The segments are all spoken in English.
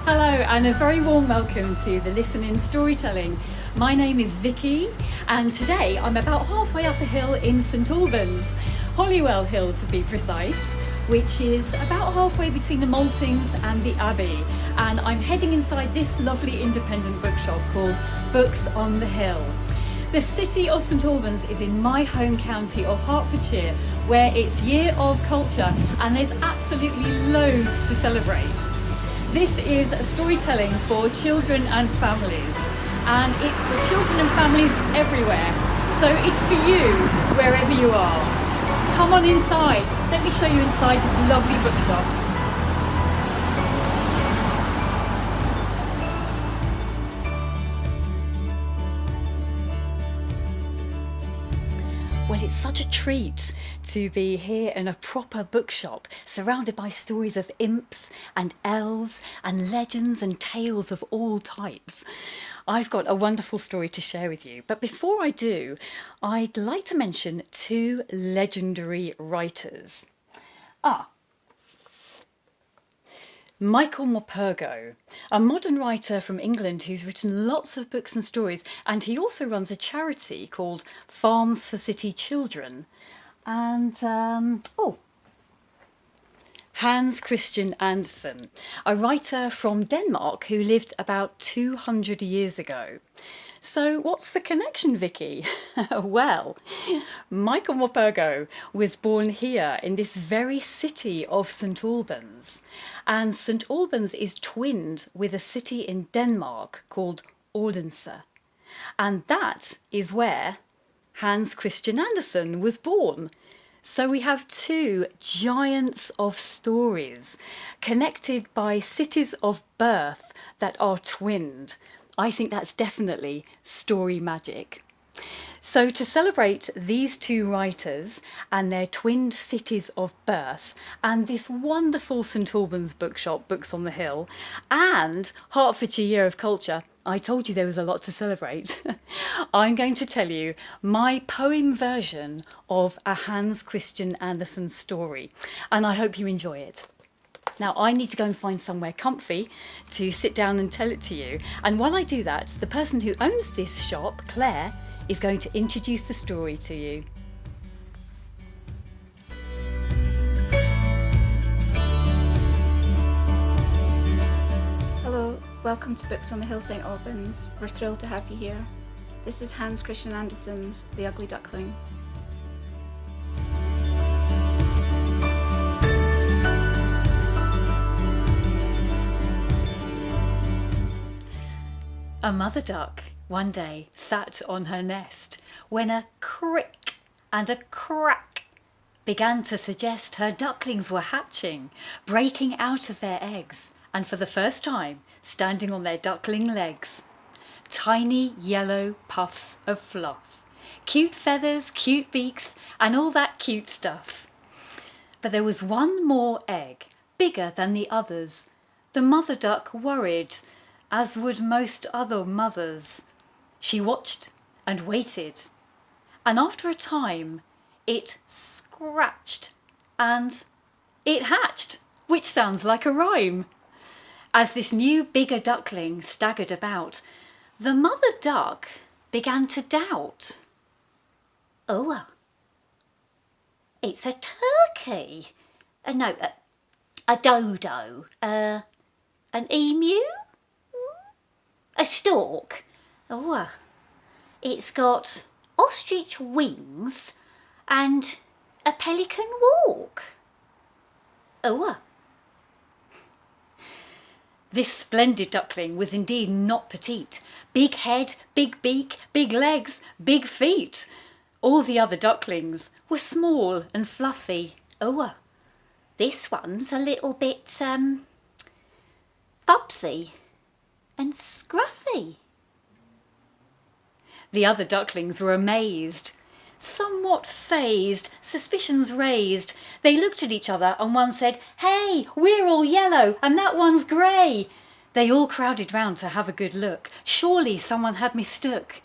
Hello and a very warm welcome to the Listening Storytelling. My name is Vicky and today I'm about halfway up a hill in St Albans, Holywell Hill to be precise, which is about halfway between the Maltings and the Abbey, and I'm heading inside this lovely independent bookshop called Books on the Hill. The city of St Albans is in my home county of Hertfordshire, where it's Year of Culture and there's absolutely loads to celebrate. This is storytelling for children and families, and it's for children and families everywhere, so it's for you wherever you are. Come on inside, let me show you inside this lovely bookshop. Well, it's such a treat to be here in a proper bookshop, surrounded by stories of imps and elves and legends and tales of all types. I've got a wonderful story to share with you, but before I do, I'd like to mention two legendary writers. Michael Morpurgo, a modern writer from England who's written lots of books and stories, and he also runs a charity called Farms for City Children. And, Hans Christian Andersen, a writer from Denmark who lived about 200 years ago. So what's the connection, Vicky? Well, Michael Morpurgo was born here in this very city of St Albans. And St Albans is twinned with a city in Denmark called Odense. And that is where Hans Christian Andersen was born. So we have two giants of stories connected by cities of birth that are twinned. I think that's definitely story magic. So to celebrate these two writers and their twinned cities of birth and this wonderful St Albans bookshop, Books on the Hill, and Hertfordshire Year of Culture, I told you there was a lot to celebrate. I'm going to tell you my poem version of a Hans Christian Andersen story, and I hope you enjoy it. Now, I need to go and find somewhere comfy to sit down and tell it to you. And while I do that, the person who owns this shop, Claire, is going to introduce the story to you. Hello, welcome to Books on the Hill, St Albans. We're thrilled to have you here. This is Hans Christian Andersen's The Ugly Duckling. A mother duck one day sat on her nest when a crick and a crack began to suggest her ducklings were hatching, breaking out of their eggs, and for the first time standing on their duckling legs. Tiny yellow puffs of fluff, cute feathers, cute beaks, and all that cute stuff. But there was one more egg, bigger than the others. The mother duck worried, as would most other mothers. She watched and waited, and after a time it scratched and it hatched, which sounds like a rhyme. As this new bigger duckling staggered about, the mother duck began to doubt. Oh, it's a turkey. No, a dodo. An emu? A stork? Oh, it's got ostrich wings and a pelican walk. Oh. This splendid duckling was indeed not petite. Big head, big beak, big legs, big feet. All the other ducklings were small and fluffy. Oh, this one's a little bit, fubsy and scruffy. The other ducklings were amazed, somewhat fazed, suspicions raised. They looked at each other and one said, "Hey, we're all yellow and that one's grey." They all crowded round to have a good look. Surely someone had mistook.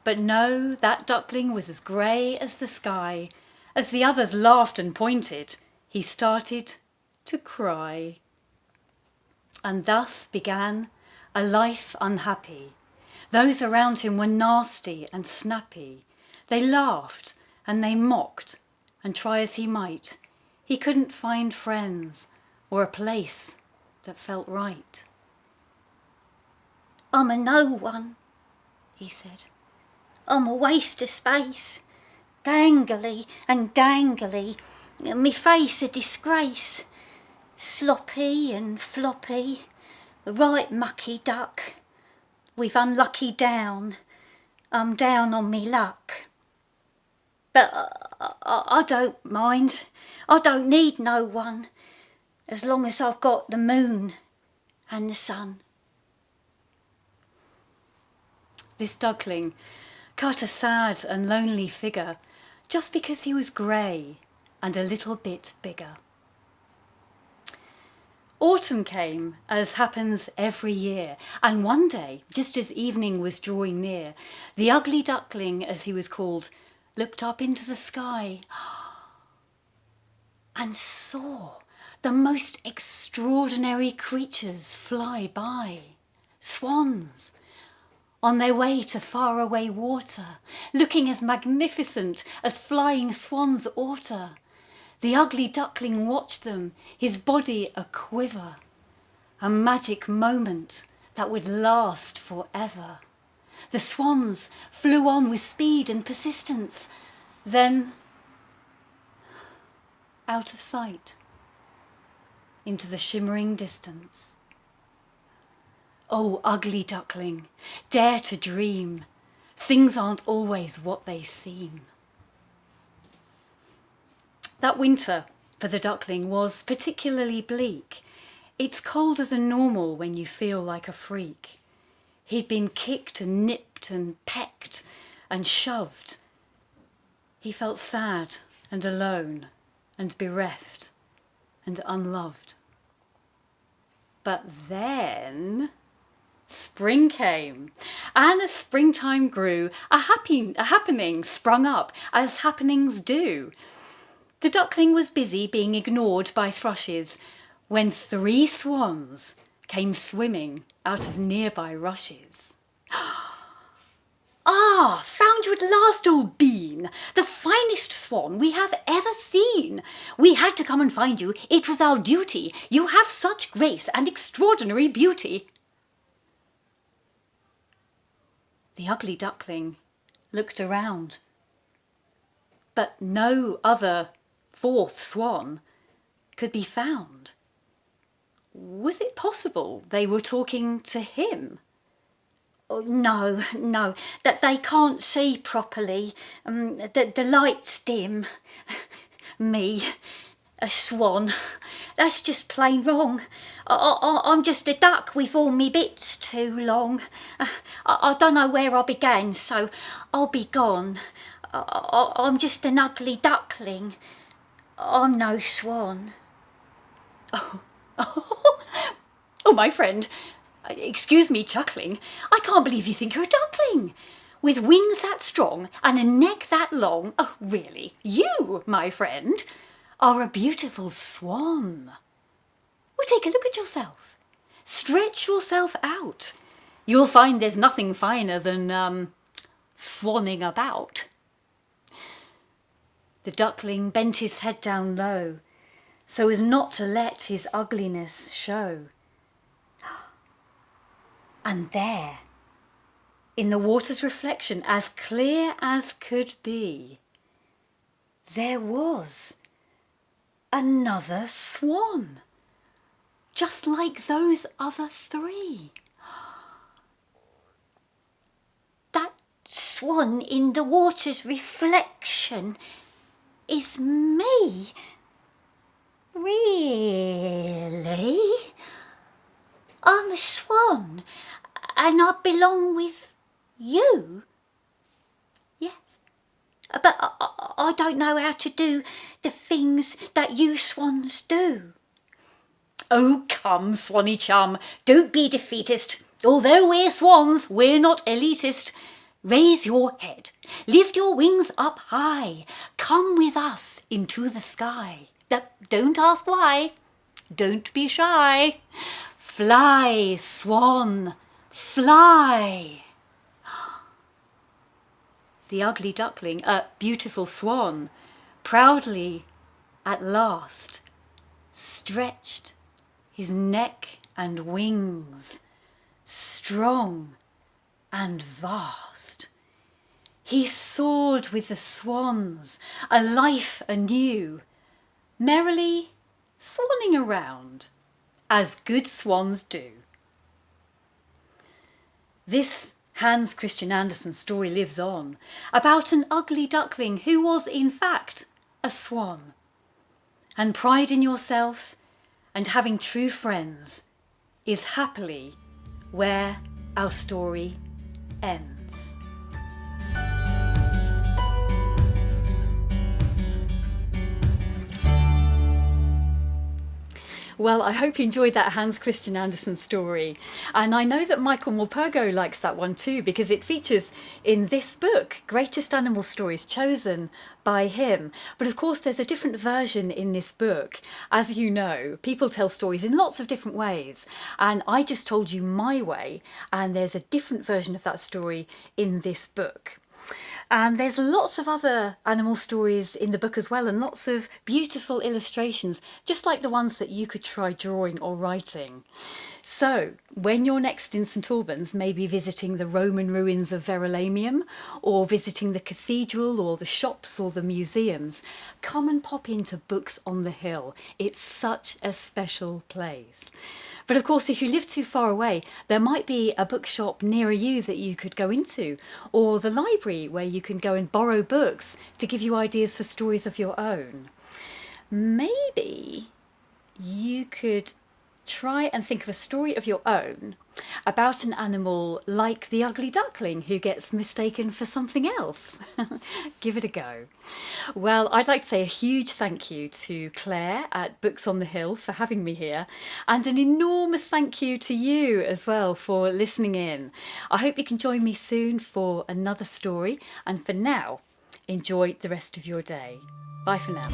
But no, that duckling was as grey as the sky. As the others laughed and pointed, he started to cry. And thus began a life unhappy. Those around him were nasty and snappy. They laughed and they mocked, and try as he might, he couldn't find friends or a place that felt right. I'm a no one, he said. I'm a waste of space, gangly and dangly, me face a disgrace, sloppy and floppy, right mucky duck, with unlucky down, I'm down on me luck. But I don't mind, I don't need no one, as long as I've got the moon and the sun. This duckling cut a sad and lonely figure just because he was grey and a little bit bigger. Autumn came, as happens every year, and one day, just as evening was drawing near, the ugly duckling, as he was called, looked up into the sky and saw the most extraordinary creatures fly by. Swans, on their way to faraway water, looking as magnificent as flying swans oughter. The ugly duckling watched them, his body a quiver, a magic moment that would last forever. The swans flew on with speed and persistence, then out of sight, into the shimmering distance. Oh, ugly duckling, dare to dream. Things aren't always what they seem. That winter for the duckling was particularly bleak. It's colder than normal when you feel like a freak. He'd been kicked and nipped and pecked and shoved. He felt sad and alone and bereft and unloved. But then spring came, and as springtime grew, a happening sprung up, as happenings do. The duckling was busy being ignored by thrushes when 3 swans came swimming out of nearby rushes. Ah, found you at last, old bean, the finest swan we have ever seen. We had to come and find you, it was our duty. You have such grace and extraordinary beauty. The ugly duckling looked around, but no other 4th swan could be found. Was it possible they were talking to him? Oh, no, that they can't see properly. The light's dim. Me, a swan, that's just plain wrong. I'm just a duck with all me bits too long. I don't know where I began, so I'll be gone. I'm just an ugly duckling. I'm no swan. Oh, my friend, excuse me chuckling, I can't believe you think you're a duckling. With wings that strong and a neck that long, oh really, you, my friend, are a beautiful swan. Well, take a look at yourself. Stretch yourself out. You'll find there's nothing finer than, swanning about. The duckling bent his head down low, so as not to let his ugliness show. And there, in the water's reflection, as clear as could be, there was another swan, just like those other 3. That swan in the water's reflection is me. Really? I'm a swan, and I belong with you? Yes. But I don't know how to do the things that you swans do. Oh, come, swanny chum, don't be defeatist. Although we're swans, we're not elitist. Raise your head, lift your wings up high, come with us into the sky. Don't ask why, don't be shy. Fly, swan, fly. The ugly duckling, a beautiful swan, proudly at last stretched his neck and wings, strong and vast. He soared with the swans, a life anew, merrily swanning around, as good swans do. This Hans Christian Andersen story lives on, about an ugly duckling who was in fact a swan. And pride in yourself and having true friends is happily where our story ends. Well, I hope you enjoyed that Hans Christian Andersen story. And I know that Michael Morpurgo likes that one too, because it features in this book, Greatest Animal Stories, chosen by him. But of course, there's a different version in this book. As you know, people tell stories in lots of different ways. And I just told you my way, and there's a different version of that story in this book. And there's lots of other animal stories in the book as well, and lots of beautiful illustrations, just like the ones that you could try drawing or writing. So when you're next in St Albans, maybe visiting the Roman ruins of Verulamium, or visiting the cathedral or the shops or the museums, come and pop into Books on the Hill. It's such a special place. But of course, if you live too far away, there might be a bookshop nearer you that you could go into, or the library where you can go and borrow books to give you ideas for stories of your own. Maybe you could try and think of a story of your own about an animal like the ugly duckling who gets mistaken for something else. Give it a go. Well, I'd like to say a huge thank you to Claire at Books on the Hill for having me here, and an enormous thank you to you as well for listening in. I hope you can join me soon for another story, and for now, enjoy the rest of your day. Bye for now.